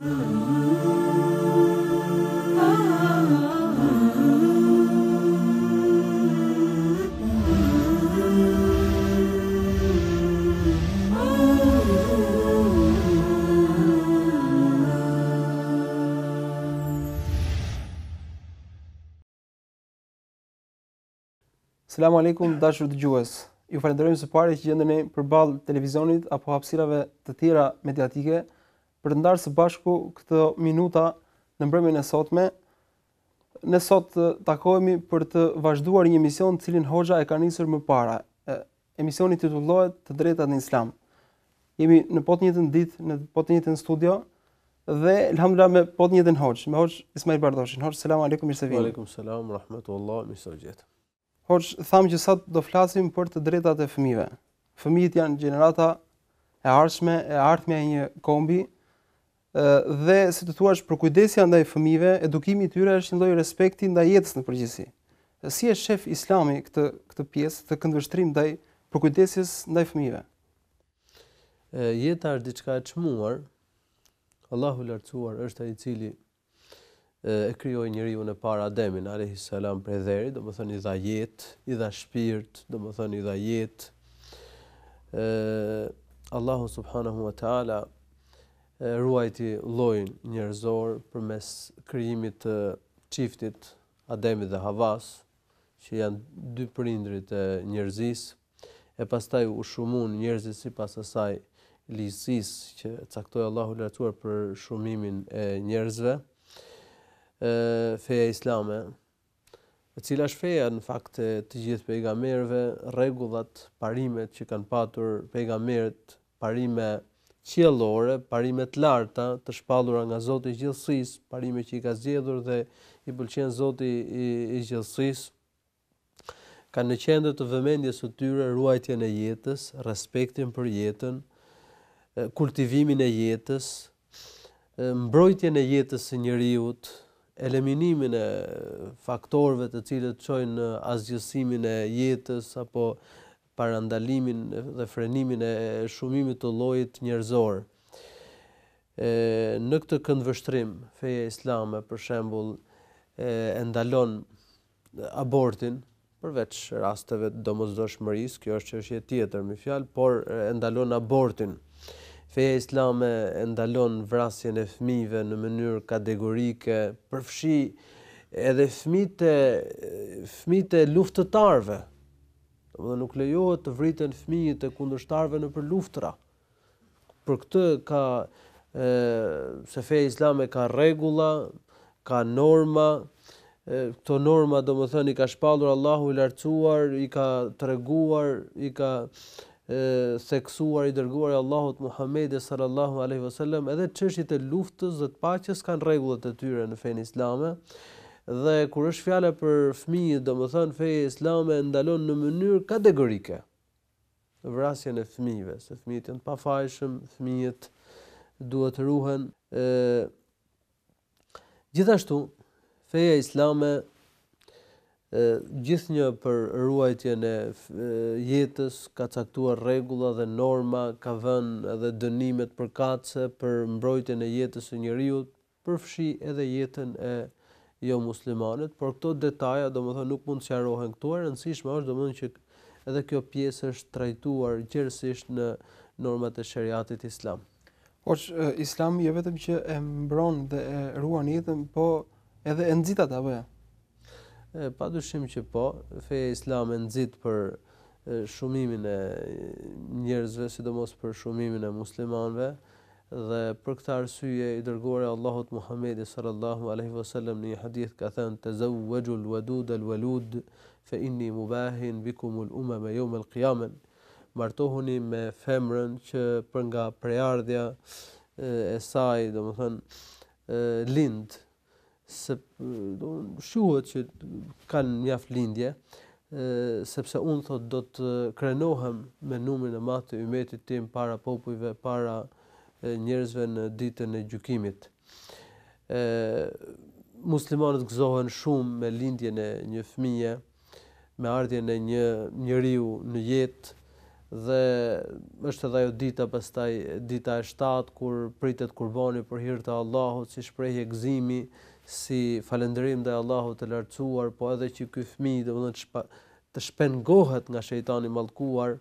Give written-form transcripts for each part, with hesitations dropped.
Selamu alaikum, dashur dëgjues. Ju falenderojmë së pari që gjendeni përballë televizionit apo hapësirave të tjera mediatike për të ndarë së bashku këto minuta në mbrëmjen e sotme. Ne sot takohemi për të vazhduar një emision të cilin Hoxha e ka nisur më para. Emisioni titullohet Të drejtat në Islam. Jemi në po të njëjtën ditë, në po të njëjtën studio dhe elhamdulillah me po të njëjtën Hoxh, me Hoxh Ismail Bardoshin. Hoxh, selam aleikum, mirë se vini. Aleikum selam, rahmetullah, mirë se u gjet. Hoxh, thamë që sot do flasim për të drejtat e fëmijëve. Fëmijët janë gjenerata e ardhmja e një kombi, dhe si të thuaç përkujdesja ndaj fëmijëve, edukimi i tyre është një lloj respekti ndaj jetës në përgjithësi. Si e shef Islami këtë pjesë të këndvështrim ndaj përkujdesjes ndaj fëmijëve? Jeta është diçka e çmuar. Allahu i lartësuar është ai i cili e krijoi njeriu në para Ademin alayhis salam prej dherit, domethënë i dha jetë, i dha shpirt, domethënë i dha jetë. Allahu subhanahu wa taala ruajti llojin njerëzor përmes krijimit të çiftit Ademit dhe Havas, që janë dy prindrit e njerëzisë, e pastaj u shumun njerëzit sipas asaj ligjësisë që caktoi Allahu i lartësuar për shumimin e njerëzve. Feja islame, e cila është feja në fakt e të gjithë pejgamberëve, rregullat, parimet që kanë patur pejgamberët, parime qiellore, parime të larta, të shpallura nga Zoti i gjithësisë, parime që i ka zgjedhur dhe i pëlqen Zoti i gjithësisë, kanë në qendër të vëmendjes së tyre ruajtjen e jetës, respektin për jetën, kultivimin e jetës, mbrojtjen e jetës së njeriut, eliminimin e faktorëve të cilët çojnë në asgjësimin e jetës apo parandalimin dhe frenimin e shumimit të llojit njerëzor. Në këtë këndvështrim, feja islame për shembull e ndalon abortin përveç rasteve të domosdoshmërisë, kjo është çështje tjetër me fjalë, por e ndalon abortin. Feja islame e ndalon vrasjen e fëmijëve në mënyrë kategorike, përfshi edhe fëmijët e luftëtarëve. Domethënë nuk lejohet të vriten fëmijët e kundërshtarëve nëpër luftra. Për këtë se feja islame ka rregulla, ka norma. Këto norma domethënë i ka shpallur Allahu i lartësuar, i ka treguar, i ka theksuar i dërguari Allahut Muhammedi sallallahu alaihi wasallam, edhe çështjet e luftës dhe të paqes kanë rregullat e tyre në fenë islame. Dhe kur është fjala për fëmijët, domethënë feja islame ndalon në mënyrë kategorike vrasjen e fëmijëve, se fëmijët janë pafajshëm, fëmijët duhet ruhen. Gjithashtu, feja islame gjithnjë për ruajtjen e jetës ka caktuar rregulla dhe norma, ka vënë edhe dënimet përkatëse për mbrojtjen e jetës së njeriu, përfshi edhe jetën e jo muslimanët, por këto detaja domethënë nuk mund të sqarohen këtu, e rëndësishme është domethënë që edhe kjo pjesë është trajtuar gjerësisht në normat e shariatit islam. Por Islami jo vetëm që e mbron dhe e ruan jetën, po edhe e nxit atë apo jo? Padyshim që po, feja islame nxit për shumimin e njerëzve, sidomos për shumimin e muslimanëve, dhe për këtë arsye i dërguari Allahut Muhammedi sallallahu alaihi wasallam në një hadith ka thënë tazawwajul wadud alwalud fa inni mubahin bikum al-umama yawm al-qiyamah. Martohuni me femrën që për nga preardhja e saj, domethënë lind, se shuhet që kanë mjaft lindje, sepse unë thot do të krenohem me numrin e madh të ummetit tim para popujve, para njerëzve në ditën e gjykimit. Muslimanët gëzohen shumë me lindjen e një fëmije, me ardhjen e një njeriu në jetë, dhe është edhe ajo dita pastaj dita e 7 kur pritet kurbani për hir të Allahut, si shprehje gëzimi, si falënderim ndaj Allahut të lartësuar, po edhe që ky fëmijë domethënë të shpengohet nga shejtani i mallkuar,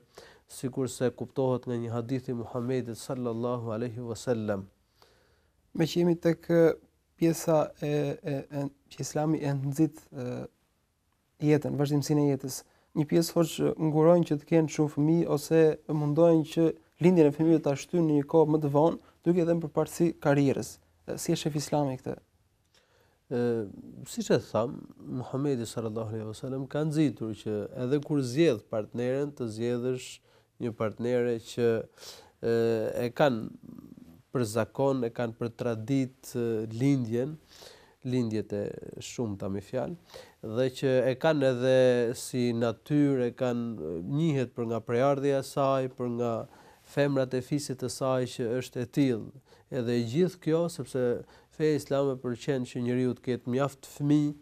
sikurse kuptohet nga një hadith i Muhamedit sallallahu alaihi wasallam. Me që jemi tek pjesa që Islami e nxit jetën, vazhdimsinë e jetës. Një pjesë thotë ngurojnë që të kenë shumë fëmijë ose mundojnë që lindjen e fëmijëve ta shtyjnë në një kohë më të vonë, duke dhënë përparësi karrierës. Si e shef Islami këtë? Siç e tham, Muhamedi sallallahu alaihi wasallam ka nxitur që edhe kur zgjedh partneren, të zgjedhësh një partnere që e kanë për zakon, e kanë për traditë lindjet e shumta me fjalë, dhe që e kanë edhe si natyrë, e kanë njihet për nga prejardhja e saj, për nga femrat e fisit të saj që është e tillë. Edhe e gjithë kjo sepse feja islame pëlqen që njeriu të ketë mjaft fëmijë,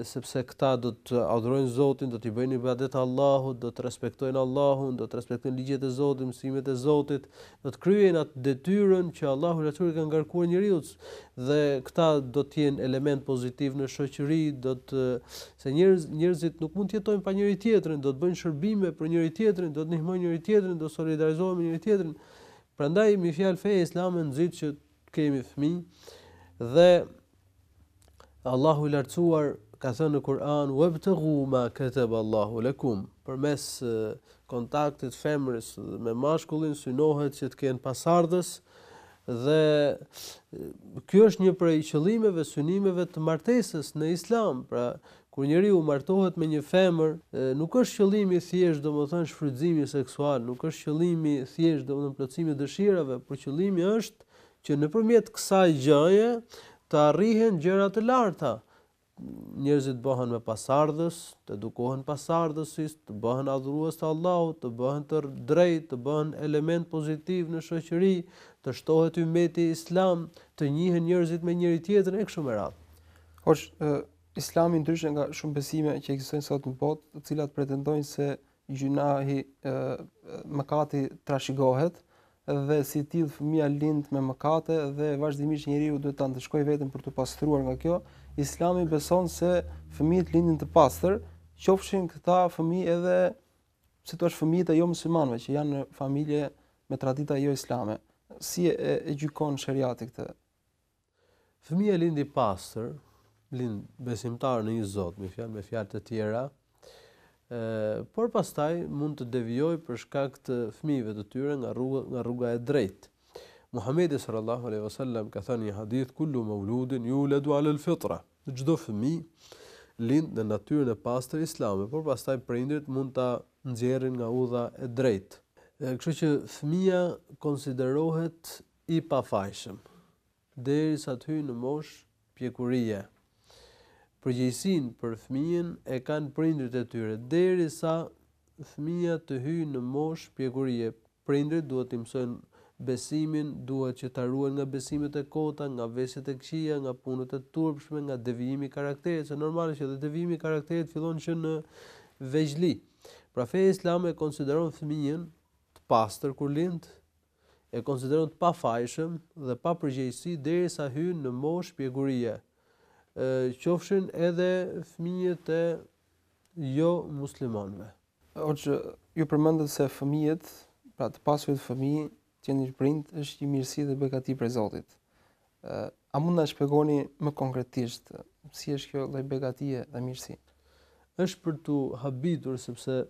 sepse këta do të adhurojnë Zotin, do t'i bëjnë ibadet Allahut, do të respektojnë Allahun, do të respektojnë ligjet e Zotit, mësimet e Zotit, do të kryejnë atë detyrën që Allahu natyrisht ka ngarkuar njeriu, dhe këta do të jenë element pozitiv në shoqëri, se njerëzit nuk mund të jetojnë pa njëri tjetrin, do të bëjnë shërbime për njëri tjetrin, do të ndihmojnë njëri tjetrin, do solidarizohen me njëri tjetrin. Prandaj me fjalë feja islame nxit që të kemi fëmijë, dhe Allahu i lartësuar ka thënë në Kur'an: "Wabtaghu ma kataba Allahu lakum." Përmes kontaktit femrës me mashkullin synohet që të kenë pasardhës, dhe ky është një prej qëllimeve, synimeve të martesës në Islam. Pra, kur njeriu martohet me një femër, nuk është qëllimi thjesht domethënë shfrytëzimi seksual, nuk është qëllimi thjesht domethënë plotësimi i dëshirave, por qëllimi është që nëpërmjet kësaj gjëje të arrihen gjëra të larta. Njerëzit bëhen me pasardhës, të edukohen pasardhësisht, të bëhen adhurues të Allahut, të bëhen të drejtë, të bëhen element pozitiv në shoqëri, të shtohet ummeti islam, të njihen njerëzit me njëri tjetrin e kështu me radhë. Islami ndryshe nga shumë besime që ekzistojnë sot në botë, të cilat pretendojnë se gjunahi, mëkati trashëgohet, dhe si tillë fëmia lind me mëkate dhe vazhdimisht njeriu duhet ta ndëshkojë veten për të pastruar nga kjo. Islami beson se fëmijët lindin të pastër, qofshin këta fëmijë edhe si thua fëmijët e jo muslimanëve që janë në familje me tradita jo islame. Si e gjykon shariati këtë? Fëmia lind i pastër, lind besimtar në një Zot, me fjalë të tjera, por pastaj mund të devijojë për shkak të fëmijëve të tyre nga rruga e drejtë. Muhamedi sallallahu alaihi wasallam ka thënë një hadith: "Kullu mauludin yuladu ala al-fitra." Çdo fëmijë lind në natyrën e pastër islame, por pastaj prindërit mund ta nxjerrin nga udha e drejtë. Kështu që fëmia konsiderohet i pafajshëm derisa të hyjë në moshë pjekurie. Përgjegjësinë për fëmijën e kanë prindërit e tyre derisa fëmia të hyjë në moshë pjekurie. Prindërit duhet t'i mësojnë besimin, duhet që ta ruajnë nga besimet e kota, nga veset e këqija, nga punët e turpshme, nga devijimi i karakterit, se normalisht edhe devijimi i karakterit fillon që në vegjëli. Pra feja islame e konsideron fëmijën të pastër kur lind, e konsideron të pafajshëm dhe pa përgjegjësi derisa hyn në moshë pjekurie. Qofshin edhe fëmijët e jo muslimanëve. Ju përmendët se fëmijët, pra të pasurit fëmijë, që një prind është një mirësi dhe begati prej Zotit. A mund na shpjegoni më konkretisht si është kjo lloj begatie dhe mirësi? Është për tu habitur sepse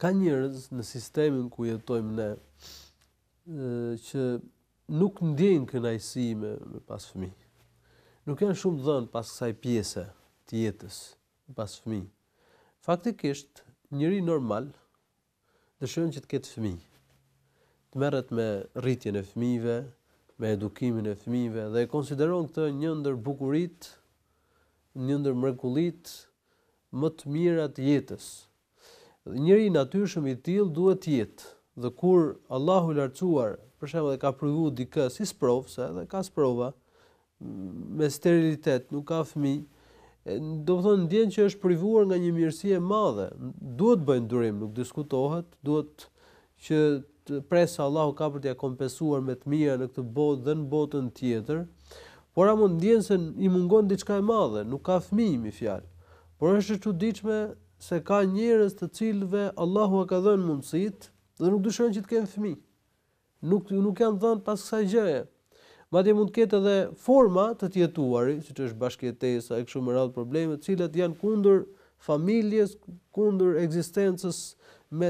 ka njerëz në sistemin ku jetojmë ne që nuk ndjejnë kënaqësi me pas fëmijë. Nuk janë shumë dhënë pas kësaj pjese të jetës pas fëmijë. Faktikisht, njëri normal dëshiron që të ketë fëmijë. Të merret me rritjen e fëmijëve, me edukimin e fëmijëve dhe e konsideron këtë një ndër bukuritë, një ndër mrekullitë më të mira të jetës. Njëri i natyrshëm i tillë duhet të jetë. Dhe kur Allahu i lartësuar, për shembull, ka provuar dikë si sprov, se edhe ka sprova, me sterilitet, nuk ka fëmijë, do të thonë ndjen që është privuar nga një mirësi e madhe. Duhet bëjnë durim, nuk diskutohet, duhet që të presë Allahu ka për t'ia kompensuar me të mira në këtë botë dhe në botën tjetër, por apo ndjen se i mungon diçka e madhe, nuk ka fëmijë mi fjalë. Por është e çuditshme se ka njerëz të cilëve Allahu ka dhënë mundësitë dhe nuk dëshirojnë që të kenë fëmijë. Nuk janë dhënë pas kësaj gjëje. Madje mund të ketë edhe forma të jetuari, siç është bashkëjetesa e kështu me radhë probleme, të cilat janë kundër familjes, kundër ekzistencës me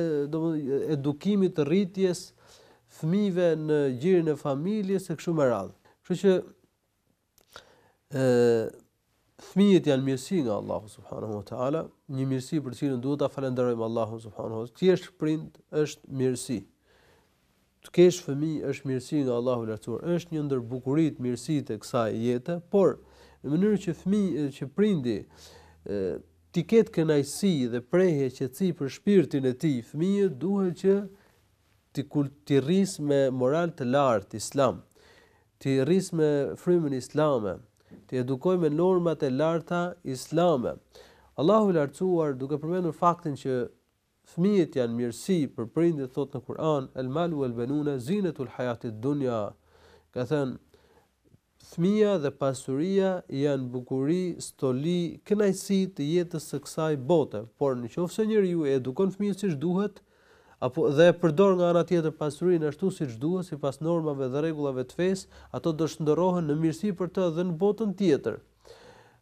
edukimit të rritjes fëmijëve në gjirin e familjes e kështu me radhë. Kështu që fëmijët janë mirësi nga Allahu subhanahu wa taala, një mirësi për të cilën duhet ta falenderojmë Allahun subhanahu wa taala. Ti je prind është mirësi. Të kesh fëmijë është mirësi nga Allahu i lartësuar, është një ndër bukuritë, mirësitë e kësaj jete, por në mënyrë që fëmijë, që prindi ti ketë kënaqësi dhe prehje qetësi për shpirtin e tij, fëmijët duhet që ti rris me moral të lartë islam, ti rris me frymën islame, ti edukoj me normat e larta islame. Allahu i lartësuar duke përmendur faktin që fëmijët janë mirësi për prindit, thot në Kur'an, el malu wal banuna zinatul hayatid dunya. Ka thënë fëmia dhe pasuria janë bukuri, stoli, kënaqësi të jetës së kësaj bote, por nëse njeriu e edukon fëmijën siç duhet, apo dhe e përdor nga ana tjetër pasurinë ashtu siç duhet, sipas normave dhe rregullave të fesë, ato do shndërrohen në mirësi për të dhe në botën tjetër.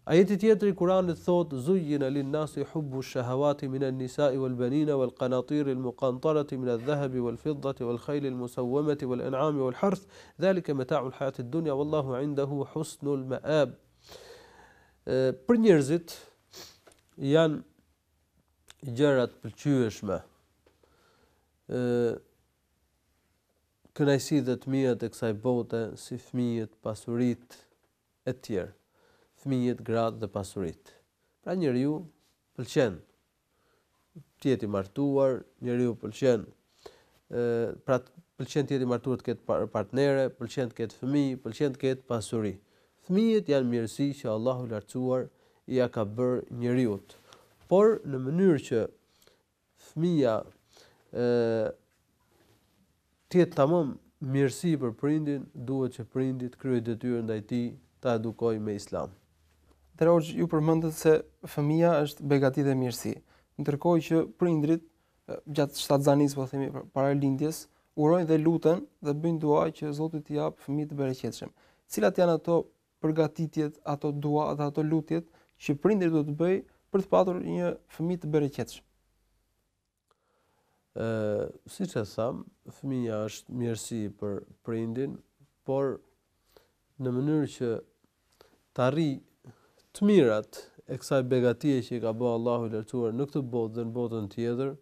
Ajeti tjetër i Kuranit thot: "Zuyyina lin-nasi hubbu ash-shahawati min an-nisa'i wal-banina wal-qanatir al-muqantarati min adh-dhahabi wal-fiddati wal-khayli al-musawwamati wal-an'ami wal-harth, dhalika mata'u al-hayati ad-dunya wallahu 'indahu husnul ma'ab." Për njerëzit janë gjëra të pëlqyeshme, kënaqësitë dhe të mira të kësaj bote, si fëmijët, pasuritë e tjerë. Fëmijët, gratë dhe pasuritë. Pra njeriu pëlqen të jetë i martuar, njeriu pëlqen pëlqen të jetë i martuar, të ketë partnere, pëlqen të ketë fëmijë, pëlqen të ketë pasuri. Fëmijët janë mirësi që Allahu i lartësuar ja ka bërë njeriu. Por në mënyrë që fëmia të jetë tamam mirësi për prindin, duhet që prindi të kryejë detyrën ndaj tij, ta edukojë me islam. Hoxh, ju përmendët se fëmia është begati dhe mirësi, ndërkohë që prindrit gjatë shtatzanisë, po themi, para lindjes, urojnë dhe luten dhe bëjnë dua që Zoti t'i jap fëmijë të bereqetshëm. Cilat janë ato përgatitjet, ato dua dhe ato lutjet që prindrit duhet të bëjë për të patur një fëmijë të bereqetshëm? Siç e tham, fëmia është mirësi për prindin, por në mënyrë që të arrijë të mirat e kësaj begatie që i ka bërë Allahu i lartësuar në këtë botë dhe në botën tjetër,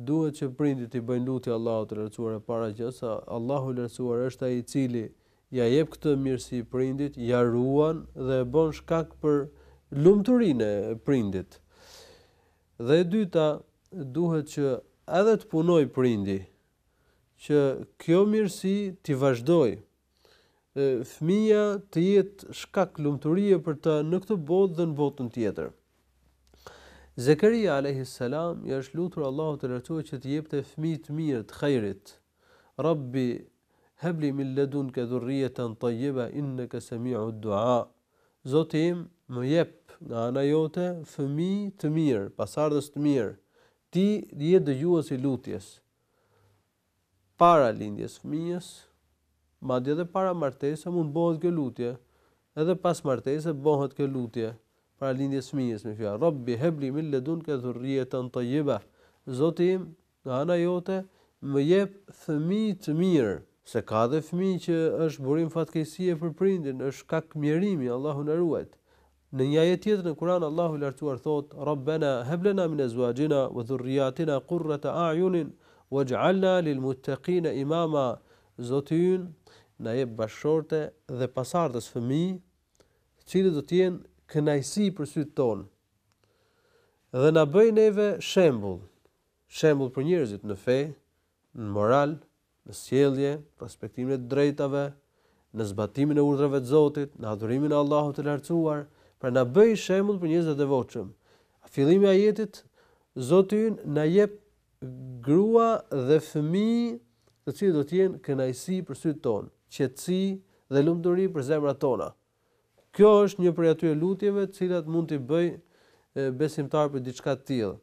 duhet që prindit i bëjnë lutje Allahut të lartësuar e para gjë, sa Allahu i lartësuar është ai i cili ja jep këtë mirësi prindit, ja ruan dhe e bën shkak për lumturinë e prindit. Dhe e dyta, duhet që edhe të punoj prindi, që kjo mirësi t'i vazhdoj, fëmia të jetë shkak lumturie për të në këtë botë dhe në botën tjetër. Zakaria alayhi salam i është lutur Allahut të lartësuar që t'i jepte fëmijë të mirë të khairit. Rabbi habli min ladunka dhurriyatan tayyiba innaka sami'ud du'a. Zoti im, më jep nga ana jote fëmijë të mirë, pasardhës të mirë. Ti je dëgjues i lutjes. Para lindjes fëmijës, madje edhe para martesës mund bëhet kjo lutje, edhe pas martesës bëhet kjo lutje para lindjes fëmijës me fjalë Rabbi habli min ladunka dhurriyatan tayyiba. Zoti im, nga ana jote më jep fëmijë të mirë, se ka dhe fëmijë që është burim fatkeqësie për prindin, është kak mjerimi, Allahu na ruaj. Në një ajet tjetër në Kur'an Allahu i lartësuar thot Rabbana hab lana min azwajina wa dhurriyyatina qurrata a'yunin waj'alna lil muttaqina imama. Zoti ynë na jep bashkëshorte dhe pasardhës fëmijë, të cilët do të jenë kënaqësi për sytë tonë. Dhe na bëj neve shembull për njerëzit në fe, në moral, në sjellje, respektimin e drejtave, në zbatimin e urdhrave të Zotit, në adhurimin e Allahut të lartësuar, Pra na bëj shembull për njerëz të devotshëm. Fillimi i ajetit, Zoti ynë na jep grua dhe fëmijë, të cilët do të jenë kënaqësi për syt ton, qetësi dhe lumturi për zemrat tona. Kjo është një prej atyre lutjeve të cilat mund t'i bëj besimtar për diçka të tillë.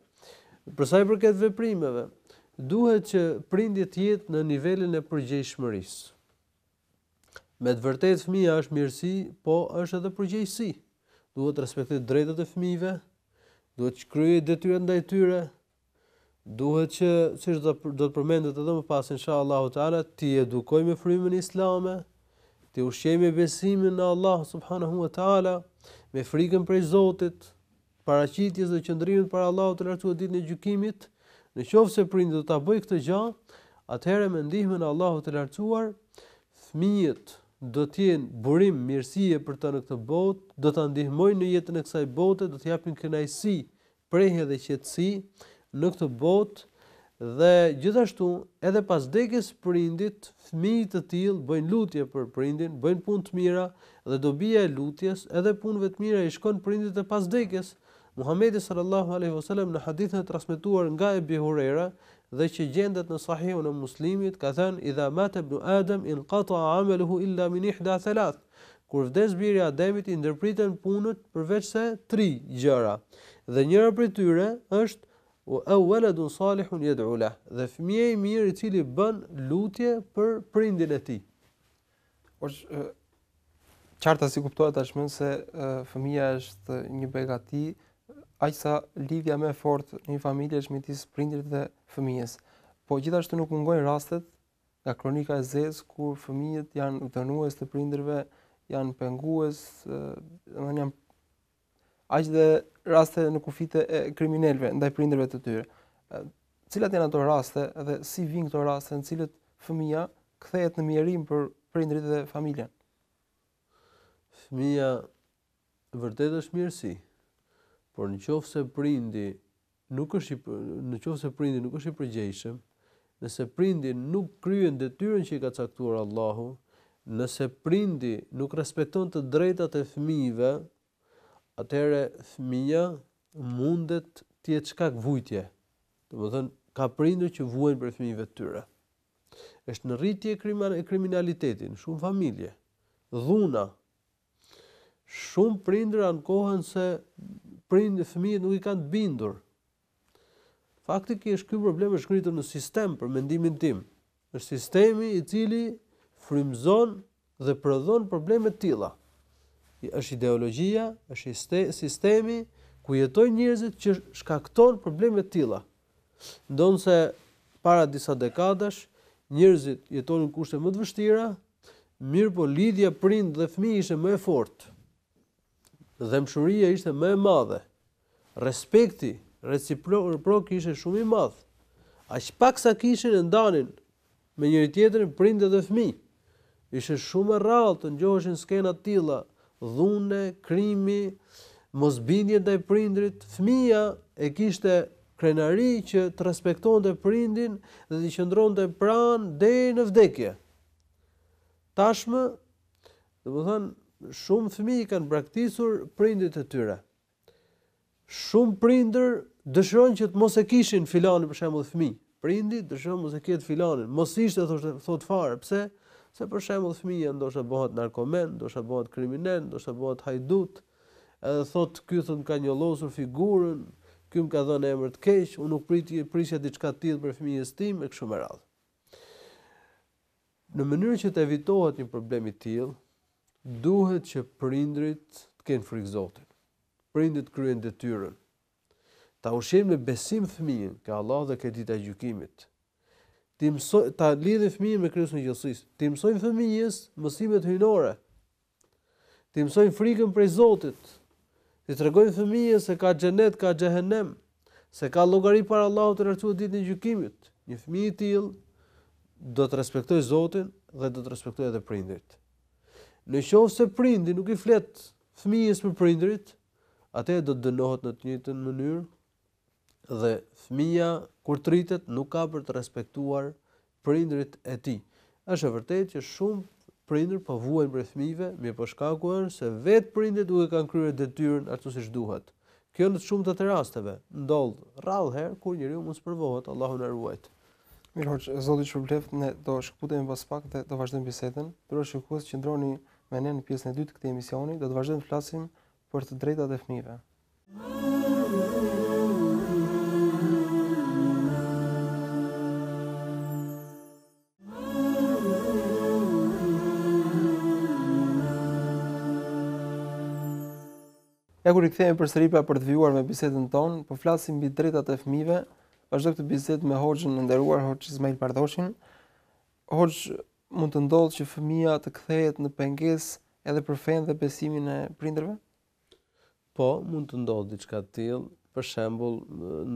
Për sa i përket veprimeve, duhet që prindja të jetë në nivelin e përgjegjshmërisë. Me të vërtetë fëmia është mirësi, po është edhe përgjegjësi. Duhet të respektojë drejtat e fëmijëve, duhet të kryejë detyrat ndaj tyre, duhet që, siç do të përmendet edhe më pas inshallah taala, t'i edukoj me frymën islame, t'i ushqej me besimin në Allah subhanahu wa taala, me frikën prej Zotit, paraqitjes dhe qëndrimit para Allahut të lartësuar ditën e gjykimit. Në qoftë se prindi do ta bëjë këtë gjë, atëherë me ndihmën e Allahut të lartësuar, fëmijët do të jenë burim mirësie për të në këtë botë, do ta ndihmojnë në jetën e kësaj bote, do të japin kënaqësi, prehje dhe qetësi në këtë botë, dhe gjithashtu edhe pas vdekjes prindit, fëmijët të tillë bëjnë lutje për prindin, bëjnë punë të mira dhe dobia e lutjes edhe punëve të mira i shkon prindit e pas vdekjes. Muhamedi sallallahu alaihi wasallam në hadithin e transmetuar nga Ebu Huraira dhe që gjendet në Sahihun e Muslimit ka thënë: "Idha mata ibnu Adam inqata'a 'amaluhu illa min ihda thalath." Kur vdes biri i Ademit i ndërpriten punët përveç se 3 gjëra. Dhe njëra prej tyre është au waladun salihun yad'u lah, dhe fëmia i mirë i cili bën lutje për prindin e tij. Është qarta si kuptohet tashmë se fëmia është një begati, aq sa lidhja më e fortë në një familje është midis prindrit dhe fëmijës. Po gjithashtu nuk mungojnë rastet nga kronika e zezë kur fëmijët janë dënues të prindërve, janë pengues, janë aq dhe raste në kufite e kriminalëve ndaj prindërve të tyre. Cilat janë ato raste dhe si vijnë këto raste në cilët fëmia kthehet në mjerim për prindrit dhe familjen? Fëmia vërtet është mirësi, por nëse prindi nuk është i përgjegjshëm, nëse prindi nuk kryen detyrën që i ka caktuar Allahu, nëse prindi nuk respekton të drejtat e fëmijëve, atëherë fëmia mundet të jetë shkak vujtje. Domethënë ka prindër që vuajnë për fëmijëve të tyre. Është në rritje e kriminalitetit në shumë familje. Dhuna. Shumë prindër ankohen se fëmijët nuk i kanë të bindur. Faktikisht ky problem është ngritur në sistem për mendimin tim. Është sistemi i cili frymëzon dhe prodhon probleme të tilla. Është ideologjia, është sistemi ku jetojnë njerëzit që shkakton probleme të tilla. Ndonse para disa dekadash njerëzit jetonin në kushte më të vështira, mirë po lidhja prind dhe fëmijë ishte më e fortë. Dëmshuria ishte më e madhe. Respekti reciprok ishte shumë i madh. Aq pak sa kishin e ndanin me njëri tjetrin prindë dhe fëmijë. Ishte shumë e rrallë të ngjoheshin skena të tilla, dhune, krimi, mosbindje ndaj prindrit. Fëmia e kishte krenari që të respektonte prindin dhe të qëndronte pranë deri në vdekje. Tashmë, domethënë, shumë fëmijë kanë braktisur prindrit e tyre. Shumë prindër dëshirojnë që të mos e kishin filanin për shembull fëmijë. Prindi dëshiron mos e ketë filanin, mos ishte thot fare. Pse? Se për shembull fëmia ndoshta bëhet narkomen, ndoshta bëhet kriminal, ndoshta bëhet hajdut, edhe thot ky thot ka njollosur figurën, ky më ka dhënë emër të keq, unë nuk prisja diçka të tillë për fëmijës tim e kështu me radhë. Në mënyrë që të evitohet një problem i tillë, duhet që prindrit të kenë frikë Zotit. Prindrit kryejnë detyrën. Ta ushqejnë me besim fëmijën ka Allah dhe ka dita e gjykimit. Ta lidhin fëmijën me Krishtin e gjallësisë. Ti mësojnë fëmijës mësimet hyjnore. Ti mësojnë frikën prej Zotit. Ti tregojnë fëmijës se ka xhenet, ka xhehenem, se ka llogari para Allahut të lartësuar ditën e gjykimit. Një fëmijë i tillë do të respektojë Zotin dhe do të respektojë edhe prindrit. Në qoftë se prindi nuk i flet fëmijës për prindrit, atëherë do të dënohet në të njëjtën mënyrë dhe fëmia kur tritet nuk ka për të respektuar prindrit e tij. Është e vërtetë që shumë prindër po vuajnë për fëmijëve, mirë po shkaku është se vetë prindërit nuk e kanë kryer detyrën ashtu siç duhet. Kjo në të shumta të rasteve ndodh rrallë herë kur njeriu mos provohet, Allahu na ruaj. Mirë, hoxh, Zoti ju shpëlbeft, ne do shkputemi pas pak dhe do vazhdojmë bisedën. Për shikues që ndroni me ne në pjesën e dytë të këtij emisioni, do të vazhdojmë të flasim për të drejtat e fëmijëve. Ja kur I kthehemi përsëri për të vijuar me bisedën tonë, po flasim mbi drejtat e fëmijëve. Vazhdoj këtë bisedë me Hoxhën e nderuar Hoxh Ismail Pardoshin. Hoxh, mund të ndodhë që fëmia të kthehet në pengesë edhe për fenë dhe besimin e prindërve? Po, mund të ndodhë diçka të tillë. Për shembull,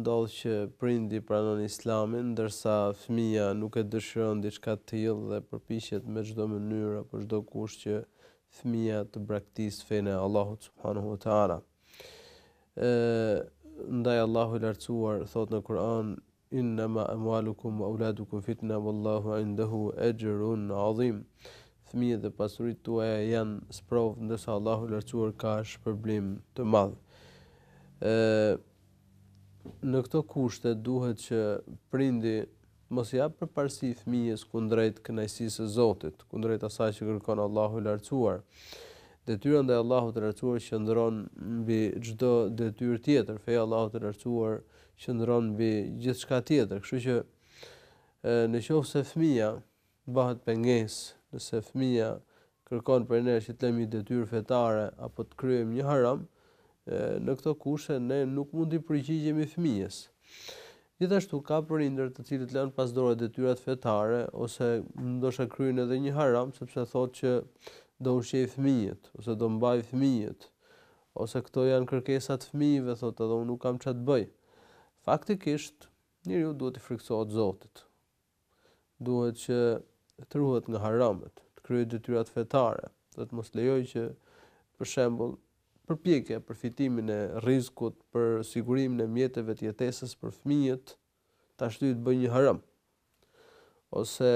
ndodh që prindi pranon Islamin, ndërsa fëmia nuk e dëshiron diçka të tillë dhe përpiqet me çdo mënyrë apo çdo kusht që fëmia të braktisë fenë e Allahut subhanahu wa taala. Ndaj Allahu I lartësuar thot në Kur'an: "Innama amwalukum wa auladukum fitna wallahu indahu ajrun azim." Fëmijët dhe pasuritë tuaja janë sprovë, ndërsa Allahu I lartësuar ka shpërblim të madh. Në këto kushte duhet që prindi mos jap përparësi fëmijës kundrejt kënaqësisë së Zotit, kundrejt asaj që kërkon Allahu I lartësuar. Detyra ndaj Allahut të lartësuar qëndron mbi çdo detyrë tjetër. Feja e Allahut të lartësuar qëndron mbi gjithçka tjetër. Kështu që nëse fëmia bëhet pengesë, nëse fëmia kërkon prej nesh që të lëmi detyrë fetare apo të kryejmë një haram, në këto kushte ne nuk mund të përgjigjemi fëmijës. Gjithashtu ka prindër të cilët lënë pas dore detyrat fetare ose ndoshta kryejnë edhe një haram sepse thotë që do ushqej fëmijët ose do mbaj fëmijët ose këto janë kërkesa të fëmijëve, thotë edhe unë nuk kam çfarë të bëj. Faktikisht, njeriu duhet të friksohet Zotit. Duhet që të ruhet nga haramet, të kryejë detyrat fetare, dhe të mos lejojë që për shembull përpjekje për fitimin e rrezikut, për sigurimin e mjeteve të jetesës për fëmijët, ta shtyjë të bëjë një haram. Ose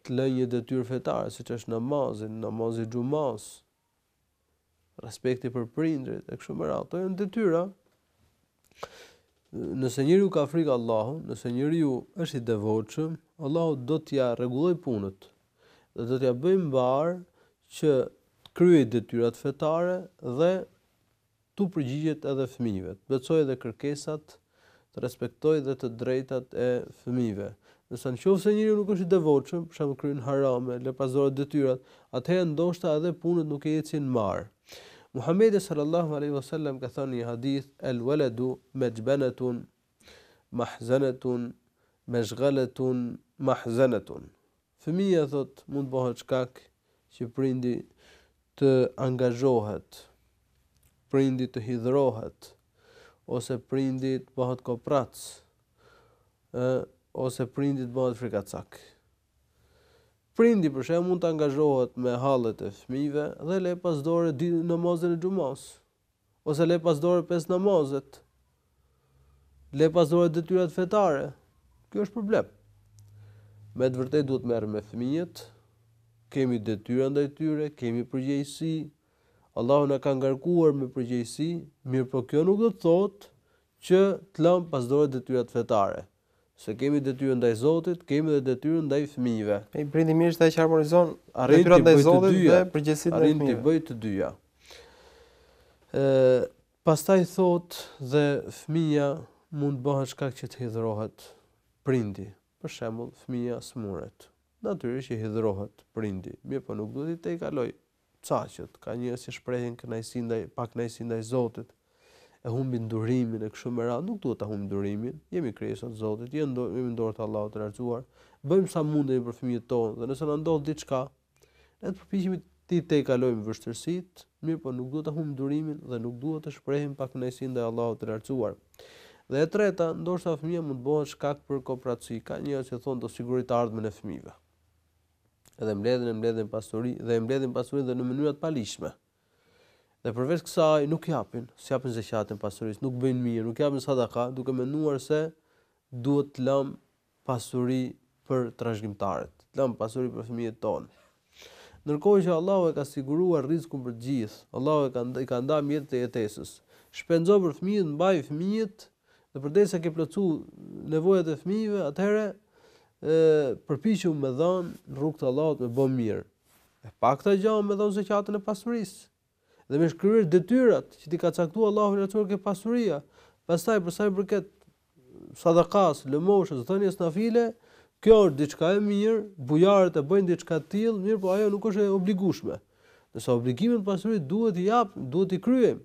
të lënë një detyrë fetare, siç është namazi xumas, respekti për prindrit e kështu me radhë. Ato janë detyra. Nëse njeriu ka frikë Allahut, nëse njeriu është I devotshëm, Allahu do t'ja rregullojë punët dhe do t'ja bëjë mbar që të kryejë detyrat fetare dhe tu përgjigjet edhe fëmijëve, të plotësojë edhe kërkesat, të respektojë dhe të drejtat e fëmijëve. Nëse nëse njeriu nuk është I devotshëm, për shembull kryen harame, lepazdoret detyrat, atëherë ndoshta edhe punët nuk e ecin mbar. Muhamedi sallallahu alaihi wasallam ka thënë një hadith: "El waladu majbanatun mahzanatun mashghalatun mahzanatun." Fëmia thot mund bëhet shkak që prindi të angazhohet, prindi të hidhrohet, ose prindi të bëhet koprac, ose prindi të bëhet frikacak. Prindi për shembull mund të angazhohet me hallet e fëmijëve dhe le pas dore namazin e xumas, ose le pas dore 5 namazet, le pas dore detyrat fetare. Kjo është problem. Me të vërtetë duhet merrem me fëmijët, kemi detyra ndaj tyre, kemi përgjegjësi. Allahu na ka ngarkuar me përgjegjësi, mirë po kjo nuk do të thotë që të lëm pas dore detyrat fetare. Se kemi detyrën ndaj Zotit, kemi edhe detyrën ndaj fëmijëve. Ai prindi mirë është ai që harmonizon detyrat ndaj Zotit dhe përgjegjësitë ndaj fëmijëve. Arrin të bëj të dyja. Pastaj thotë dhe fëmia mund bëhet shkak që të hidhrohet prindi. Për shembull, fëmia smuret. Natyrisht që hidhrohet prindi, mirë po nuk duhet të kaloj caqet. Ka njerëz që shprehin kënaqësi ndaj Zotit, e humbin durimin e kështu me radhë, nuk duhet ta humbim durimin. Jemi krijesa të Zotit, jemi në dorë të Allahut të lartësuar. Bëjmë sa mundemi për fëmijët tonë dhe nëse na ndodh diçka, ne të përpiqemi të kalojmë vështirësitë, mirë po nuk duhet ta humbim durimin dhe nuk duhet të shprehim pa kënaqësi ndaj Allahut të lartësuar. Dhe e treta, ndoshta fëmia mund të bëhet shkak për kooperaci. Ka njerëz që thonë do sigurisht të ardhmen e fëmijëve. Edhe mbledhin pasuri dhe mbledhin pasurinë dhe në mënyra të palishme. Dhe përveç kësaj nuk japin, s'japin zakatin pasurisë, nuk bëjnë mirë, nuk japin sadaka, duke menduar se duhet të lëm pasuri për trashëgimtarët, të lëm pasuri për fëmijët tonë. ndërkohë që Allahu e ka siguruar rrezikun për të gjithë. Allahu i ka ndarë mjetet e jetesës. Shpenzo për fëmijët, mbaj fëmijët, dhe përdesë ke plotësuar nevojat e fëmijëve, atëherë përpiqu me dhën në rrugt të Allahut me bën mirë. E pakta gjë me dhën zakatën e pasurisë. Dhe me shkruar detyrat që ti ka caktuar Allahu në atë ke pasuria. Pastaj për sa i përket sadakas, lëmoshës, dhënies nafile, kjo është diçka e mirë, bujarët e bëjnë diçka të tillë, mirë, po ajo nuk është e obligueshme. Nëse obligimin e pasurisë duhet i jap, duhet i kryejmë.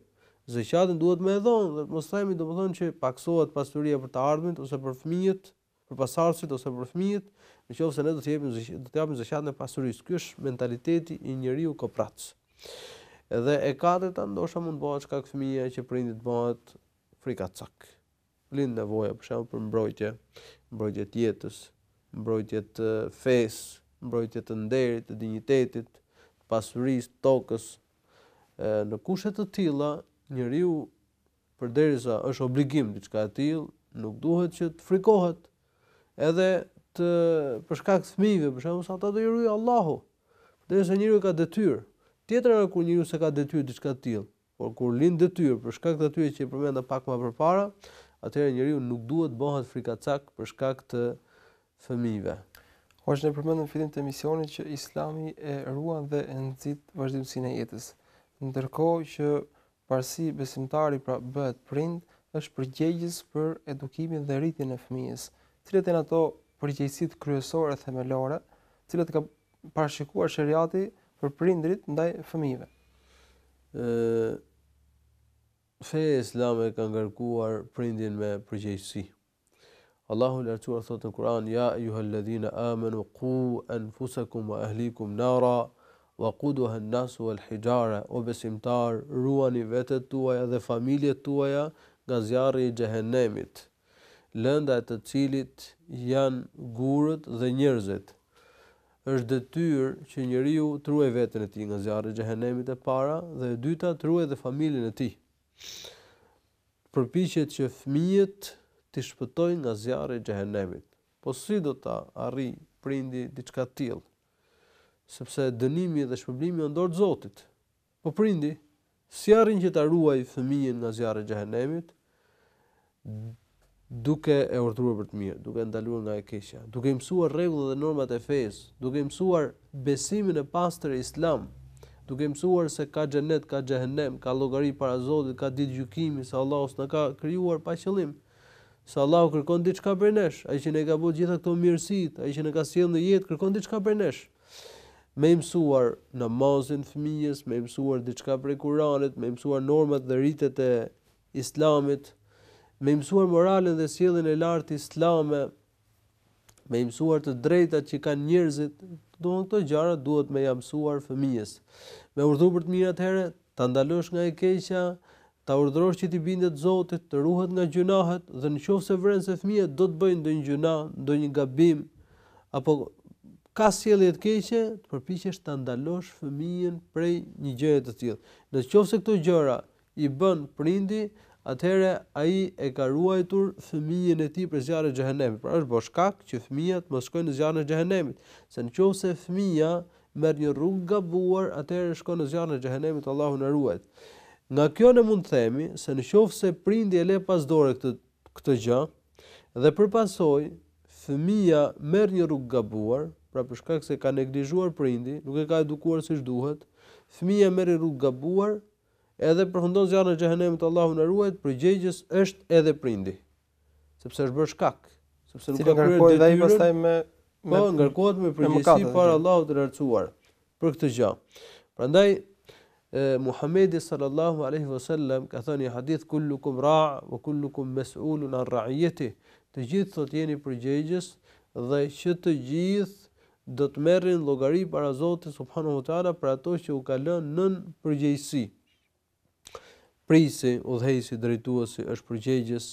Zakatën duhet më dhënë, dhe mos themi domethënë që paksohet pasuria për të ardhmit ose për fëmijët, për pasardhësit ose për fëmijët, nëse ne do të japim zakatën e pasurisë. Ky është mentaliteti i njeriu kopratës. Edhe e katërta ndoshta mund të bëhet shkak fëmia që prindit bëhet frikacak. Lind nevoja për shembull për mbrojtje, mbrojtje të jetës, mbrojtje të fesë, mbrojtje të nderit, të dinjitetit, të pasurisë, tokës. Në kushte të tilla, njeriu përderisa është obligim diçka e tillë, nuk duhet që të frikohet edhe për shkak të fëmijëve, për shembull, sa ata do i ruaj Allahu. Derisa njeriu ka detyrë. Tjetër është kur njeriu s'ka detyrë diçka të tillë, por kur lind detyrë për shkak të atyre që i përmenda pak më përpara, atëherë njeriu nuk duhet bëhet frikacak për shkak të fëmijëve. Hoxha, ne përmendëm në fillim të emisionit që Islami e ruan dhe e nxit vazhdimsinë e jetës. Ndërkohë që parësi besimtari pra bëhet prind, është përgjegjës për edukimin dhe rritjen e fëmijës. Cilat janë ato përgjegjësitë kryesore themelore, të cilat ka parashikuar shariati për prindrit ndaj fëmijëve? Feja islame ka ngarkuar prindin me përgjegjësi. Allahu lartësuar thotë në Kur'an: "Ya ayyuhalladhina amanu qu anfusakum wa ahlikum nara waquduha an-nas wal hijara", o besimtar, ruani vetet tuaja dhe familjet tuaja nga zjarri i xhehenemit, lënda e të cilit janë gurët dhe njerëzit. Është detyrë që njeriu të ruaj veten e tij nga zjarri i xhehenemit e para, dhe e dyta të ruaj dhe familjen e tij. Përpiqet që fëmijët të shpëtojnë nga zjarri i xhehenemit. Po si do ta arrijë prindi diçka të tillë? Sepse dënimi dhe shpërblimi janë dorë të Zotit. Po prindi si arrin që ta ruaj fëmijën nga zjarri i xhehenemit? Duke e urdhëruar për të mirë, duke ndaluar nga e keqja, duke mësuar rregullat dhe normat e fesë, duke mësuar besimin e pastër e Islam, duke mësuar se ka xhenet, ka xhehenem, ka llogari para Zotit, ka ditë gjykimi, se Allahu s'na ka krijuar pa qëllim, se Allahu kërkon diçka prej nesh, ai që ne ka bërë gjitha këto mirësitë, ai që ne ka sjellë në jetë kërkon diçka prej nesh. Me mësuar namazin fëmijës, me mësuar diçka prej Kuranit, me mësuar normat dhe ritet e Islamit, me mësuar moralin dhe sjelljen e lartë islame, me mësuar të drejtat që kanë njerëzit, këto gjëra duhet me ia mësuar fëmijës. Me urdhëruar për të mirë atëherë, ta ndalosh nga e keqja, ta urdhërosh që t'i bindet Zotit, të ruhet nga gjunahet, dhe nëse vren se fëmia do të bëjnë ndonjë gjuna, ndonjë gabim, apo ka sjellje të keqe, të përpiqesh ta ndalosh fëmijën prej një gjëje të tillë. Nëse këto gjëra i bën prindi, atëherë ai e ka ruajtur fëmijën e tij për zjarrin e xhehenemit. Pra është bërë shkak që fëmia të mos shkojnë në zjarrin e xhehenemit. Se nëse fëmia merr një rrugë gabuar, atëherë shkon në zjarrin e xhehenemit, Allahu na ruaj. Nga kjo ne mund të themi se nëse prindi e le pas dore këtë gjë dhe përpasoj fëmia merr një rrugë gabuar, pra për shkak se ka neglizhuar prindi, nuk e ka edukuar siç duhet, fëmia merr një rrugë gabuar, edhe përfundon zjarrin e xhehenemit, Allahu na ruaj, përgjegjës është edhe prindi. Sepse është bërë shkak, sepse nuk ka kryer detyrën, pastaj me ngarkohet me përgjegjësi para Allahut të lartësuar për këtë gjë. Prandaj Muhamedi sallallahu alaihi wasallam ka thënë në hadith: "Kullukum ra' wa kullukum mas'ulun an ra'iyatihi", të gjithë thotë jeni përgjegjës dhe që të gjithë do të merrin llogari para Zotit subhanahu wa taala për ato që u ka lënë nën përgjegjësi. Prisi, udhëheqësi, drejtuesi është përgjegjës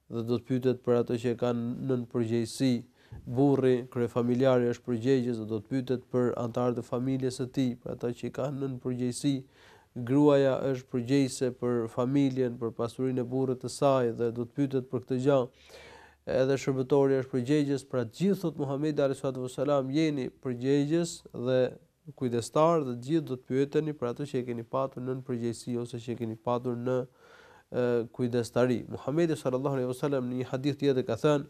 dhe do të pyetet për ato që kanë nën përgjegjësi. Burri, kryefamiljari është përgjegjës dhe do të pyetet për anëtarët e familjes së tij, për ata që kanë nën përgjegjësi. Gruaja është përgjegjëse për familjen, për pasurinë e burrit të saj dhe do të pyetet për këtë gjë. Edhe shërbëtori është përgjegjës, pra të gjithë thot Muhamedi alayhi salatu wasalam jeni përgjegjës dhe kujdestar dhe gjithë do të pyeteni për atë që e keni patur në përgjegjësi ose që e keni patur në kujdestari. Muhamedi sallallahu alaihi wasallam në një hadith tjetër ka thënë: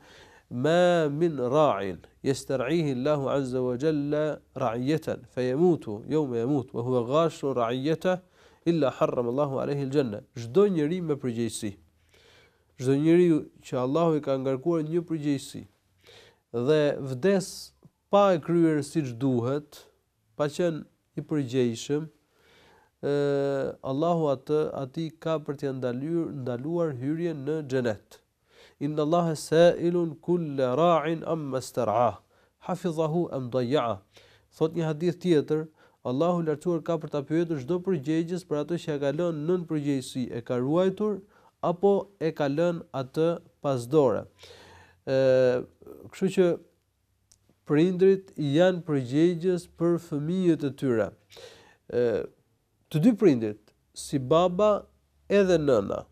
"Ma min ra'in yastar'ihi Allahu 'azza wa jalla ra'iyatan fayamutu yawma yamut wa huwa ghashu ra'iyatahu illa harrama Allahu alayhi al-janna." Çdo njeri me përgjegjësi, çdo njeriu që Allahu i ka ngarkuar një përgjegjësi dhe vdes pa e kryer siç duhet, pa qenë i përgjegjshëm, Allahu atij ka për t'i ndaluar hyrjen në xhenet. Inna Allaha sa'ilun kull ra'in amma star'ah, hafizahu am dayya'a. Thot një hadith tjetër, Allahu lartësuar ka për ta pyetur çdo përgjegjës për atë që e ka lënë nën përgjegjësi, e ka ruajtur apo e ka lënë atë pas dore. Kështu që prindrit janë përgjegjës për fëmijët e tyre. Të dy prindrit, si baba edhe nëna,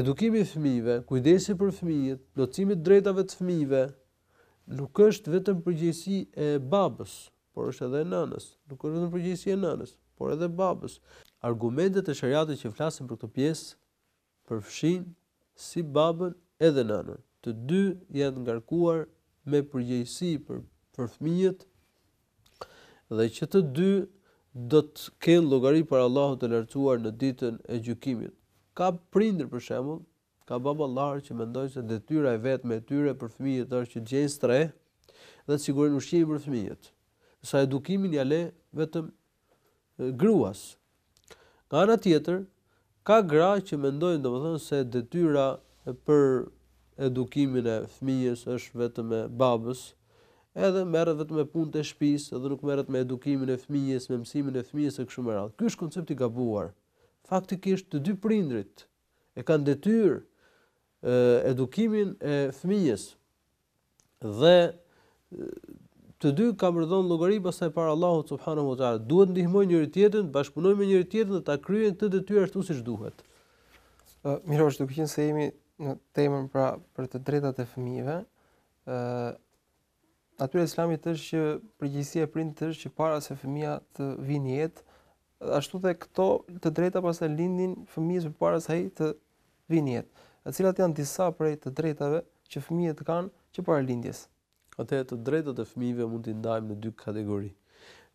edukimi i fëmijëve, kujdesi për fëmijët, plotësimi i drejtave të fëmijëve, nuk është vetëm përgjegjësi e babës, por është edhe e nënës. Nuk është vetëm përgjegjësi e nënës, por edhe babës. Argumentet e shariatit që flasin për këtë pjesë përfshin si babën edhe nënën. Të dy janë ngarkuar me përgjegjësi për fëmijët dhe që të dy do të kenë llogari për Allahun të lartësuar në ditën e gjykimit. Ka prindër për shembull, ka baballar që mendojnë se detyra e vetme e tyre për fëmijët është që të gjejnë stre dhe të sigurojnë ushqimin për fëmijët. Sa edukimin ja le vetëm gruas. Nga ana tjetër, ka gra që mendojnë domethënë se detyra për edukimin e fëmijës është vetëm e babës, edhe merret vetëm me punët e shtëpisë, edhe nuk merret me edukimin e fëmijës, me mësimin e fëmijës e kështu me radhë. Ky është koncepti i gabuar. Faktikisht të dy prindrit e kanë detyrë edukimin e fëmijës dhe të dy kanë dhënë llogari pastaj para Allahut subhanahu wa taala. Duhet ndihmojnë njëri tjetrin, bashkëpunojnë me njëri tjetrin dhe ta kryejnë këtë detyrë ashtu siç duhet. Mirosh, duke qenë se jemi në temën pra për të drejtat e fëmijëve, natyra e Islamit është që përgjegjësia e prindit është që para se fëmia të vinë në jetë, ashtu dhe këto të drejta pastaj lindin fëmijës përpara se ai të vinë në jetë. Cilat janë disa prej të drejtave që fëmijët kanë që para lindjes? Atëherë të drejtat e fëmijëve mund t'i ndajmë në dy kategori.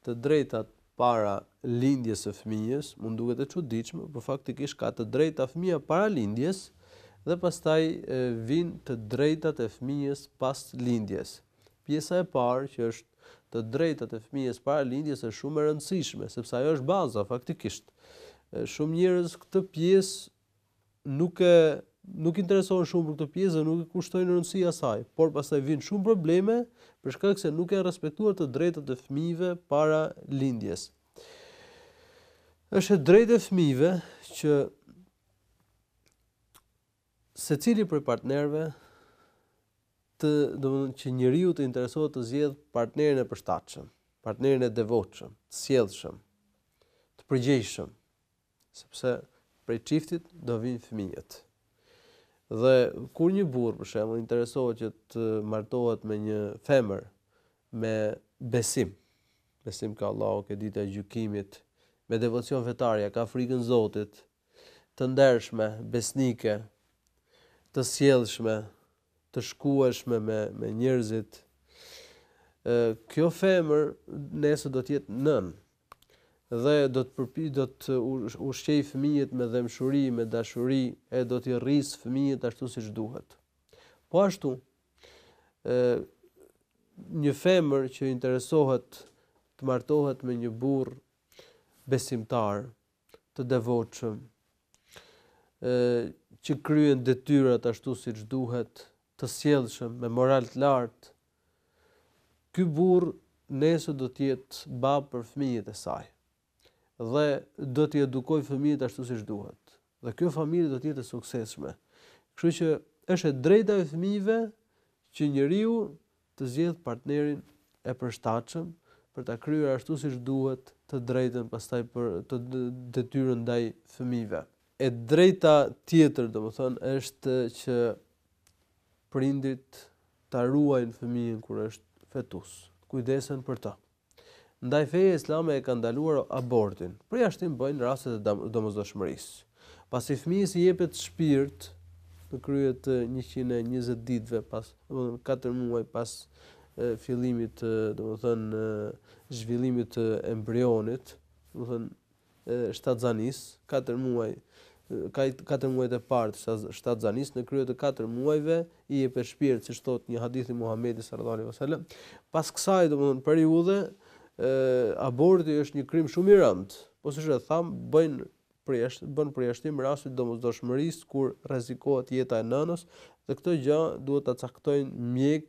Të drejtat para lindjes së fëmijës mund duket e çuditshme, por faktikisht ka të drejta fëmia para lindjes dhe pastaj vijnë të drejtat e fëmijës pas lindjes. Pjesa e parë që është të drejtat e fëmijës para lindjes është shumë e rëndësishme, sepse ajo është baza faktikisht. Shumë njerëz këtë pjesë nuk interesohen shumë për këtë pjesë dhe nuk i kushtojnë rëndësi asaj, por pastaj vijnë shumë probleme për shkak se nuk janë respektuar të drejtat e fëmijëve para lindjes. Është e drejtë e fëmijëve që secili prej partnerëve domethënë që njeriu të interesohet të zgjedh partnerin e përshtatshëm, partnerin e devotshëm, të sjellshëm, të përgjegjshëm, sepse prej çiftit do vinë fëmijët. Dhe kur një burr për shembull interesohet që të martohet me një femër me besim ka Allahu, ke dita e gjykimit, me devocion fetarja, ka frikën Zotit, të ndershme, besnike, të sjellshme, të shkueshme me njerëzit. Kjo femër nesër do të jetë nën dhe do të ushqej fëmijët me dëmshuri, me dashuri, e do t'i rrisë fëmijët ashtu siç duhet. Po ashtu, një femër që interesohet të martohet me një burr besimtar, të devotshëm, që kryen detyrat ashtu siç duhet, të sjellshëm, me moral të lartë, ky burr nesër do të jetë bab për fëmijët e saj dhe do t'i edukojë fëmijët ashtu siç duhet. Dhe kjo familje do të jetë e suksesshme. Kështu që është e drejta e fëmijëve që njeriu të zgjedh partnerin e përshtatshëm për ta kryer ashtu siç duhet të drejtën pastaj për të detyrën ndaj fëmijëve. E drejta tjetër, domethënë, është që prindrit ta ruajnë fëmijën kur është fetus, kujdesen për të. Ndaj feja islame e ka ndaluar abortin. Përjashtim bëjnë rastet e domosdoshmërisë. Pasi fëmijës i jepet shpirt në krye të 120 ditëve pas 4 muaj pas fillimit domethënë zhvillimit të embrionit, domethënë shtatzanis, 4 muaj ka 4 muajt e parë të shtatzanis, në krye të 4 muajve i jepet shpirt, siç thot një hadith i Muhamedit sallallahu alaihi wasallam. Pas kësaj domethënë periudhe aborti është një krim shumë i rëndë. Po siç e tham, bën përjashtim rastit domosdoshmërisë kur rrezikohet jeta e nënës, dhe këtë gjë duhet ta caktojnë mjek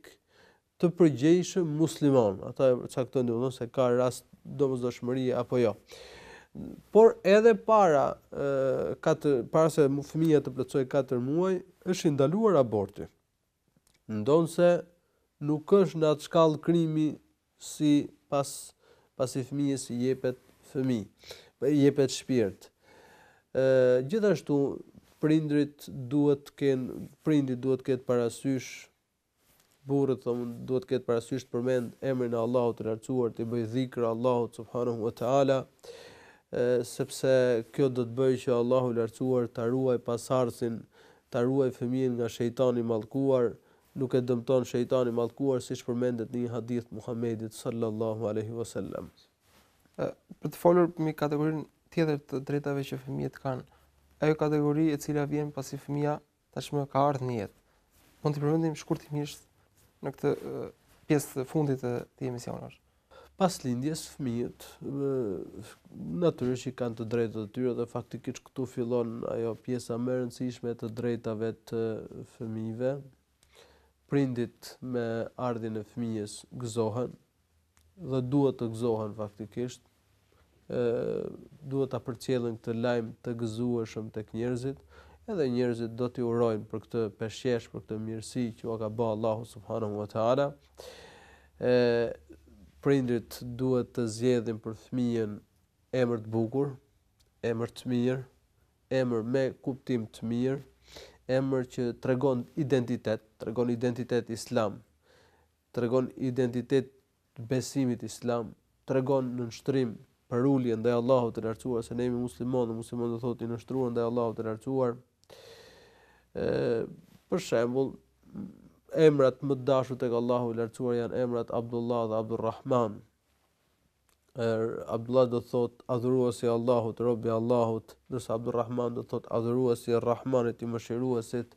të përgjegjshëm musliman. Ata e caktojnë domosdoshmë se ka rast domosdoshmërie apo jo. Por edhe para se fëmia të plotësoj 4 muaj, është ndaluar aborti. Ndonse nuk është në atë shkallë krimi si pasi fëmijës i jepet shpirt. Gjithashtu prindit duhet të ketë parasysh, burrit duhet të ketë parasysh të përmend emrin e Allahut të lartësuar, të bëjë dhikr Allahut subhanahu wa taala, sepse kjo do të bëjë që Allahu i lartësuar ta ruaj pasardhësin, ta ruaj fëmijën nga shejtani i mallkuar, nuk e dëmton shejtani i mallkuar siç përmendet në një hadith Muhamedit sallallahu alaihi wasallam. Për të folur për një kategorinë tjetër të drejtave që fëmijët kanë, ajo kategori e cila vjen pasi fëmia tashmë ka ardhur në jetë. Mund të përmendim shkurtimisht në këtë pjesë të fundit të këtij emisioni. Pas lindjes fëmijët natyrisht që kanë të drejtat e tyre dhe faktikisht këtu fillon ajo pjesa më e rëndësishme të drejtave të fëmijëve. Prindit me ardhin e fëmijës gëzohen dhe duhet të gëzohen faktikisht. Duhet ta përcjellin këtë lajm të gëzueshëm tek njerëzit, edhe njerëzit do t'i urojnë për këtë peshqesh, për këtë mirësi që u ka bërë Allahu subhanahu wa taala. Prindrit duhet të zgjedhin për fëmijën emër të bukur, emër të mirë, emër me kuptim të mirë, emër që tregon identitet islam, tregon identitet besimit islam, tregon nënshtrim për ulje ndaj Allahut të lartësuar, se ne jemi muslimanë, dhe muslimanët do thotë i nështruar ndaj Allahut të lartësuar. Për shembull, emrat më të dashur tek Allahu i lartësuar janë emrat Abdullah dhe Abdulrahman. Abdullah do thot adhuruesi i Allahut, robi i Allahut, ndërsa Abdulrahman do thot adhuruesi i Rahmanit, i mëshiruesit.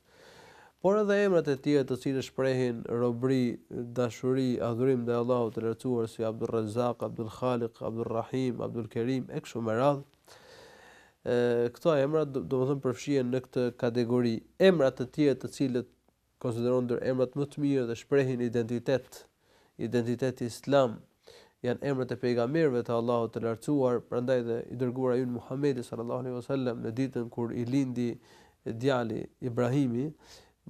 Por edhe emrat e tjerë të cilët shprehin robëri, dashuri, adhurim ndaj Allahut të lartësuar, si Abdulrazak, Abdulkhaliq, Abdulrahim, Abdulkerim e kështu me radhë. Këto emra domethënë përfshihen në këtë kategori. Emrat të tjerë të cilët konsiderohen ndër emrat më të mirë dhe shprehin identitet islam, janë emrat e pejgamberëve të Allahut të lartësuar, prandaj dhe i dërguara ynë Muhamedi sallallahu alaihi wasallam në ditën kur i lindi djali Ibrahimi,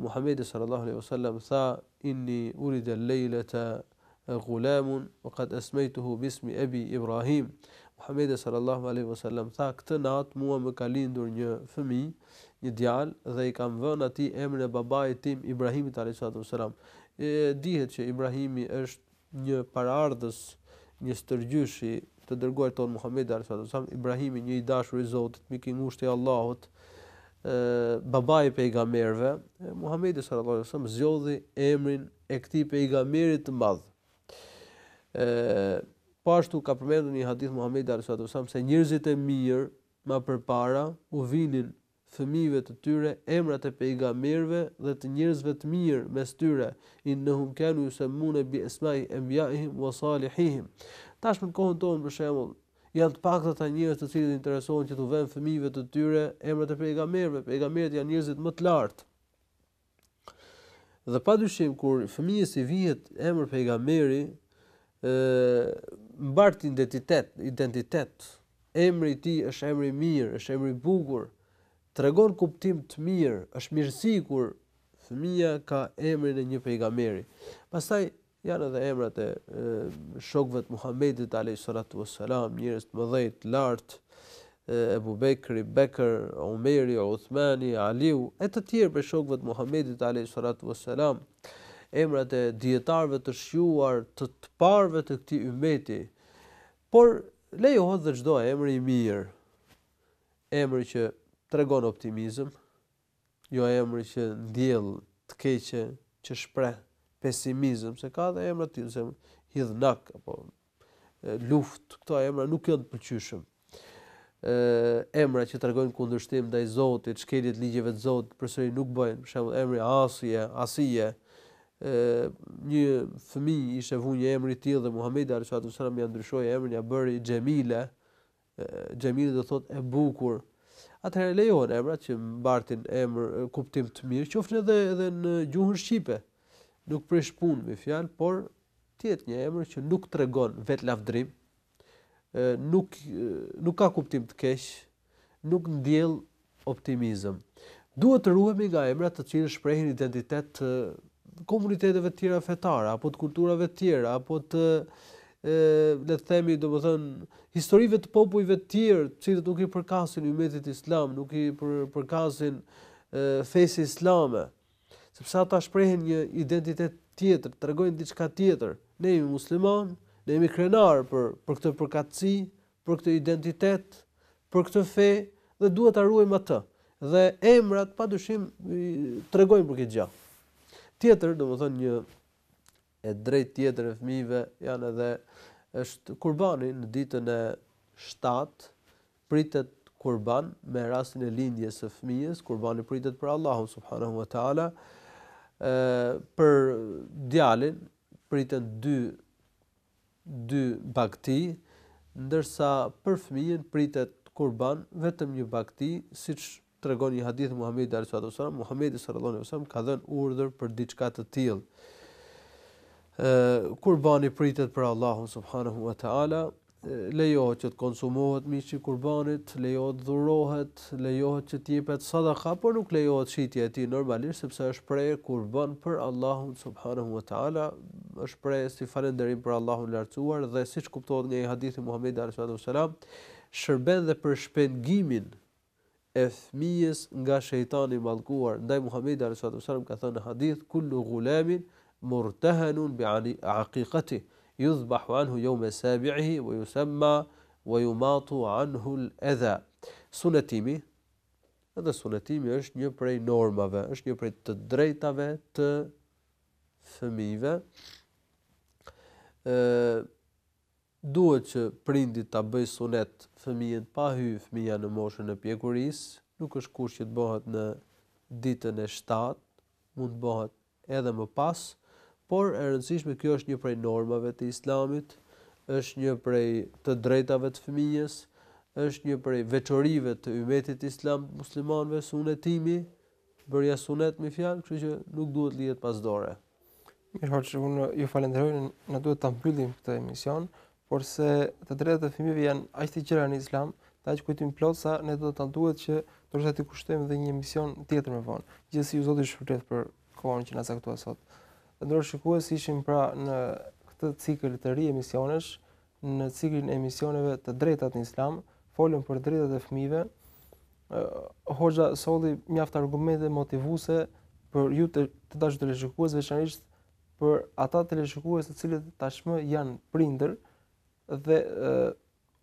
Muhamedi sallallahu alaihi wasallam tha inni urida al-laylata ghulamun wa qad asmaytuhu bismi abi Ibrahim. Muhamedi sallallahu alaihi wasallam tha këtë natë mua më ka lindur një fëmijë, një djalë dhe i kam vënë atij emrin e babait tim Ibrahimit alayhi salatu wasalam. Dihet që Ibrahimi është një paraardhës, një stërgjyshi të dërguarit ton Muhamedi alayhi salatu wasalam. Ibrahimi një i dashur i Zotit, mik i ngushtë i Allahut, babai i pejgamberëve. Muhamedi sallallahu alaihi wasallam zgjodhi emrin e këtij pejgamberit të madh. Po ashtu ka përmendur një hadith Muhamedi alayhi salatu wasallam se njerëzit e mirë më përpara u vinin fëmijëve të tyre emrat e pejgamberëve dhe të njerëzve të mirë mes tyre, innahum kanu yusammuna bi asma'i anbiya'ihim wa salihihim. Tashmë në kohën tonë për shembull janë të pakta ata njerëz të cilët interesohen që t'u vënë fëmijëve të tyre emrat e pejgamberëve. Pejgamberët janë njerëzit më të lartë. Dhe padyshim kur fëmijës i vihet emër pejgamberi, mbart identitet. Emri i tij është emri i mirë, është emri i bukur, tregon kuptim të mirë, është mirësi kur fëmia ka emrin e një pejgamberi. Pastaj janë edhe emrat e shokëve të Muhamedit alayhi salatu wassalam, njerëz të mëdhenj të lartë, Ebu Bekri, Bekër, Omeri, Uthmani, Aliu, e të tjerë për shokëve të Muhamedit alayhi salatu wassalam. Emrat e dietarëve të shjuar, të parëve të këtij ummeti, Por lejohet dhe çdo emër i mirë. Emër që tregon optimizëm, jo emër që ndjell të keqe, që shpreh pesimizëm, se ka dhe emra të tillë, se hidhnak apo luftë, këto emra nuk janë të pëlqyeshëm. Emra që tregojnë kundërshtim ndaj Zotit, shkelje të ligjeve të Zotit, përsëri nuk bëjnë. Për shembull, emri Asije, një fëmijë ishte vënë një emër i tillë dhe Muhamedi alayhi salatu wasallam ja ndryshoi emrin, ja bëri Xhemile. Xhemile do thotë e bukur. Atëherë lejohen emrat që mbartin emër kuptim të mirë, qoftë edhe në gjuhën shqipe. Nuk prish punë me fjalë, por të jetë një emër që nuk tregon vetlavdrim, nuk ka kuptim të keq, nuk ndjell optimizëm. Duhet të ruhemi nga emrat të cilët shprehin identitet të komuniteteve të tjera fetare apo të kulturave të tjera apo të le të themi domethënë historive të popujve të tjerë, të cilët nuk i përkasin umetit islam, nuk i përkasin fesë islame, sepse ata shprehin një identitet tjetër, tregojnë diçka tjetër. Ne jemi musliman, ne jemi krenar për këtë përkatësi, për këtë identitet, për këtë fe dhe duhet ta ruajmë atë. Dhe emrat padyshim tregojnë për këtë gjë. Tjetër, domethënë një e drejtë tjetër e fëmijëve janë edhe është kurbani në ditën e 7 pritet kurban me rastin e lindjes së fëmijës, kurbani pritet për Allahun subhanahu wa taala. Për djalin priten dy bagti, ndërsa për fëmijën pritet kurban vetëm një bagti, siç tregon një hadith Muhamedi sallallahu alaihi wasallam. Muhamedi sallallahu alaihi wasallam ka dhënë urdhër për diçka të tillë. Kurbani pritet për Allahun subhanahu wa taala, lejohet që të konsumohet mishi i kurbanit, lejohet dhurohet, lejohet që të jepet sadaka, por nuk lejohet shitja e tij normalisht sepse është prerë kurban për Allahun subhanahu wa taala, është prerë si falënderim për Allahun lartësuar dhe siç kuptohet nga një hadith i Muhamedit sallallahu alaihi wasallam, shërben dhe për shpengimin e fëmijës nga shejtani i mallkuar. Ndaj Muhamedit sallallahu alaihi wasallam ka thënë në hadith kullu ghulamin murtahanun bi'aqiqatihi yuzbahu anhu yawma sabi'ihi wa yusamma wa yumatu anhu al-adha. Sunetimi, edhe sunetimi është një prej normave, është një prej të drejtave të fëmijëve. Duhet që prindi ta bëjë sunet fëmijën pa hyrë fëmia në moshën e pjekurisë, nuk është kusht që të bëhet në ditën e 7, mund të bëhet edhe më pas, por e rëndësishme kjo është një prej normave të Islamit, është një prej të drejtave të fëmijës, është një prej veçorive të ummetit islam muslimanëve, sunetimi, bërja sunet me fjalë, kështu që nuk duhet lihet pas dore. Mirë, unë ju falenderoj, na duhet ta mbyllim këtë emision, por se të drejtat e fëmijëve janë aq të gjëra në Islam, aq kujtim plot sa ne do ta duhet që ndoshta të kushtojmë edhe një emision tjetër më vonë. Gjithsesi ju Zoti shpërblet për kohën që na caktua sot. Ndërkohë shikues ishim pra në këtë cikël të ri emisionesh, në ciklin e emisioneve të drejtat në Islam, folëm për drejtat e fëmijëve. Hoxha solli mjaft argumente motivuese për ju të dashur teleshikues, veçanërisht për ata teleshikues të cilët tashmë janë prindër dhe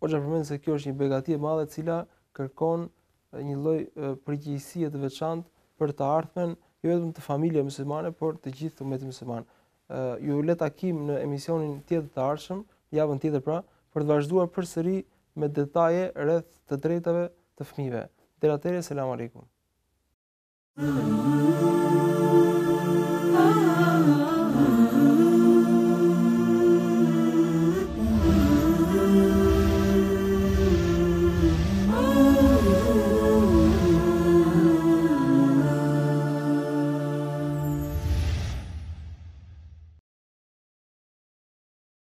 hoxha përmend se kjo është një begati e madhe e cila kërkon një lloj përgjegjësie të veçantë për të ardhmen jo vetëm të familjes muslimane, por të gjithë ummetit musliman. Ju le takim në emisionin tjetër të ardhshëm, javën tjetër pra, për të vazhduar përsëri me detaje rreth të drejtave të fëmijëve. Deri atëherë, selam aleikum.